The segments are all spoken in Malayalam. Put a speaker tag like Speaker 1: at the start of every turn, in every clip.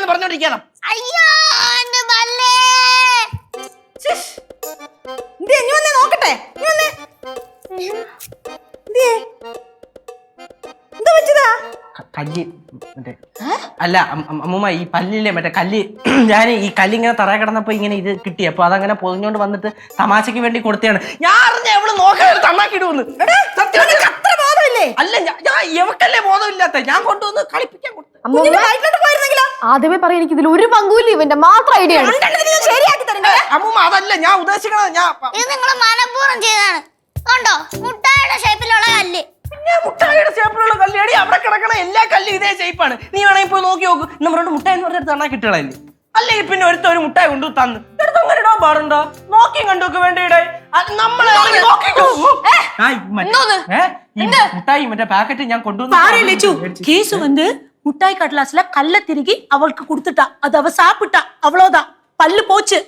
Speaker 1: പറഞ്ഞോണ്ടിരിക്കണം. നോക്കട്ടെ കല്ല് മറ്റേ അല്ല അമ്മൂമ്മ ഈ പല്ലില്ലേ മറ്റേ കല്ല് ഞാൻ ഈ കല്ലിങ്ങനെ തറ കിടന്നപ്പോ ഇങ്ങനെ ഇത് കിട്ടി അപ്പൊ അതങ്ങനെ പൊതിഞ്ഞോണ്ട് വന്നിട്ട് തമാശക്ക് വേണ്ടി കൊടുത്തതാണ്. ഞാൻ അറിഞ്ഞ എവള് നോക്കാൻ തണ്ണാക്കിടുവന്ന്. അല്ല ഞാൻ എവക്കല്ലേ ബോധമില്ലാത്ത ഞാൻ കൊണ്ടുവന്ന് കളിപ്പിക്കാൻ കൊടുത്തു.
Speaker 2: ആദ്യമേ പറയാൻ എനിക്ക് ഇതിൽ ഒരു പങ്കുമില്ല, ഇവന്റെ മാത്രം ഐഡിയ ആണ്.
Speaker 1: അമ്മൂമ്മ അതല്ല ഞാൻ ഉദ്ദേശിക്കണത്. ഞാൻ
Speaker 3: നിങ്ങൾ മനഃപൂർവ്വം ചെയ്തതാണ്. കണ്ടോ മുട്ടായുടെ ഷേപ്പിലുള്ള കല്ല്.
Speaker 1: പിന്നെ മുട്ടായിയുടെ ഷേപ്പിലുള്ള കല്ല് അവിടെ കിടക്കണ എല്ലാ കല്ലും ഇതേ ഷേപ്പാണ്. നീ വേണമെങ്കിൽ പോയി നോക്കി നോക്ക്. നമ്മളോട് മുട്ടായി എന്ന് പറഞ്ഞിട്ട് തന്നാ കിട്ടുകളല്ലേ. അല്ലെങ്കിൽ പിന്നെ ഒരു മുട്ടായി കൊണ്ടു തന്ന് എടുത്ത് അങ്ങനെ ഇടാൻ പാടുണ്ടോ? നോക്കി കണ്ടോക്ക് വേണ്ടിയിടെ നമ്മളെ മുട്ടായി മറ്റേ പാക്കറ്റ് ഞാൻ കൊണ്ടുവന്നു.
Speaker 4: കേസ് வந்து முட்டாய் கட்லாஸ்ல கல்ல திருகி அவளுக்கு கொடுத்துட்டா. அது அவ சாப்பிட்டா, அவ்வளவுதான். பல்லு போச்சு.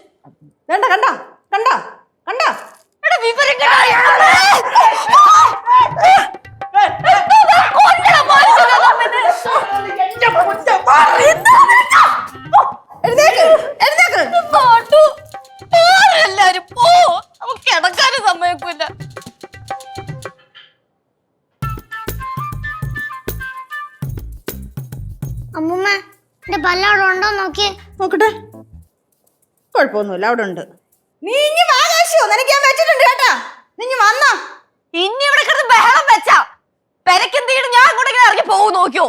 Speaker 2: കണ്ട കണ്ട കണ്ട കണ്ട
Speaker 3: എല്ലാരും പോ, നമുക്ക് കിടക്കാനും സമ്മതിക്കൂല. അമ്മൂമ്മ എന്റെ പല്ല് അവിടെ ഉണ്ടോ നോക്കിയേ.
Speaker 2: നോക്കട്ടെ. കുഴപ്പമൊന്നുമില്ല, അവിടെ ഉണ്ട്. നീ ഇനി വാ കാശോ, നിനക്ക് ഞാൻ വെച്ചിട്ടുണ്ട് കേട്ടാ. നീ ഇനി വന്നോ.
Speaker 3: ഇനി ഇവിടെ കിടന്ന് ബഹളം വെച്ചാ പെരക്കെന്തെങ്കിലും ഞാൻ അങ്ങോട്ടേക്ക് ഇറങ്ങി പോകും. നോക്കിയോ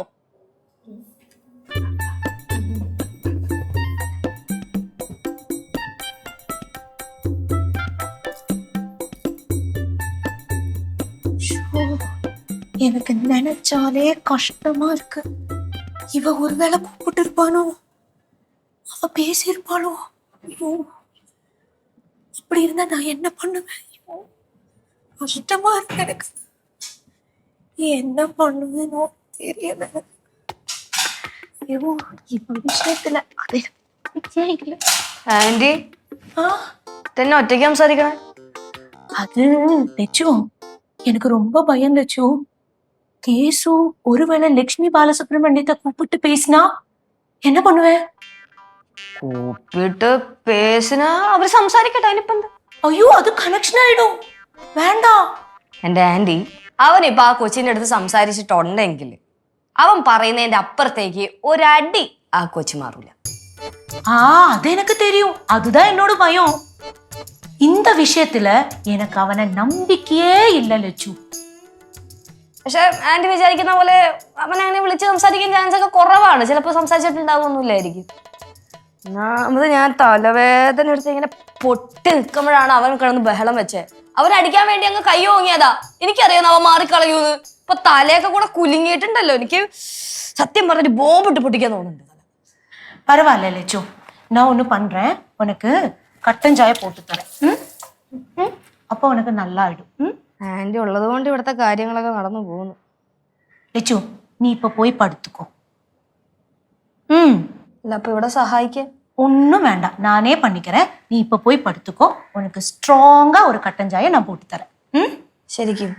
Speaker 4: எனக்கு நினைச்சாலே கஷ்டமா இருக்கு. இவ ஒருவேளை கூப்பிட்டு இருப்பானோ, அவ பேசியிருப்பாளோ. ஐயோ, அப்படி இருந்தா நான் என்ன பண்ணுவேன்? ஐயோ, கஷ்டமா இருக்கு எனக்கு. என்ன பண்ணுவேனோ தெரியல. ஐயோ, இவ விஷயத்துல அது கேட்கல.
Speaker 3: ആന്റി തന്നെ ഒറ്റയ്ക്ക് സംസാരിക്കണേ.
Speaker 4: அது லட்சு, எனக்கு ரொம்ப பயம் லட்சு. கேசு ஒருவேளை லட்சுமி பாலசுப்ரமணியத்தை கூப்பிட்டு பேசினா என்ன பண்ணுவேன்?
Speaker 3: കൂപ്പിട്ട് പേസിന അവര് സംസാരിക്കട്ടെ. അതിനിപ്പോ എന്താ?
Speaker 4: അയ്യോ, അത് കണക്ഷൻ ആയിടും. വേണ്ട
Speaker 3: എന്റെ ആന്റി, അവനിപ്പോ ആ കൊച്ചിന്റെ അടുത്ത് സംസാരിച്ചിട്ടുണ്ടെങ്കിൽ അവൻ പറയുന്നതിന്റെ അപ്പുറത്തേക്ക് ഒരടി ആ കൊച്ചു മാറൂല.
Speaker 4: அது எனக்கு தெரியும். அதுதான் என்னோட பயம். இந்த விஷயத்துல எனக்கு அவனை நம்பிக்கையே இல்ல ലച്ചു.
Speaker 3: പക്ഷെ ആന്റി വിചാരിക്കുന്ന പോലെ അവനെ അങ്ങനെ വിളിച്ച് സംസാരിക്കാൻ ചാൻസ് ഒക്കെ കുറവാണ്. ചിലപ്പോ സംസാരിച്ചിട്ടുണ്ടാവുന്നില്ലായിരിക്കും. ഒന്നാമത് ഞാൻ തലവേദന എടുത്ത് ഇങ്ങനെ പൊട്ടി നിൽക്കുമ്പോഴാണ് അവൻ കിടന്ന് ബഹളം വെച്ചേ. അവനടിക്കാൻ വേണ്ടി അങ്ങ് കൈ ഓങ്ങിയതാ. എനിക്കറിയാം അവൻ മാറിക്കളയൂന്ന്. ഇപ്പൊ തലയൊക്കെ കൂടെ കുലുങ്ങിയിട്ടുണ്ടല്ലോ. എനിക്ക് സത്യം പറഞ്ഞിട്ട് ബോംബിട്ട് പൊട്ടിക്കാൻ തോന്നുന്നുണ്ട്.
Speaker 4: பரவாயில்ல லட்சு, நான் ஒண்ணு பண்றேன். உனக்கு கட்டன் சாய போட்டு தரேன். அப்போ உனக்கு நல்லா ஆயிடும்.
Speaker 3: ആന്റി ഉള്ളത് കൊണ്ട് ഇവിടുത്തെ കാര്യങ്ങളൊക്കെ നടന്നു പോകുന്നു.
Speaker 4: ലച്ചു, നീ ഇപ്പൊ പോയി പടുത്തുക്കോ.
Speaker 3: അല്ല അപ്പൊ ഇവിടെ സഹായിക്കാൻ
Speaker 4: ஒன்னும் வேண்டாம், நானே பண்ணிக்கிறேன். நீ இப்ப போய் படுத்துக்கோ. உனக்கு ஸ்ட்ராங்கா ஒரு கட்டன் சாய நான் போட்டு தரேன்.
Speaker 3: ശരിക്കും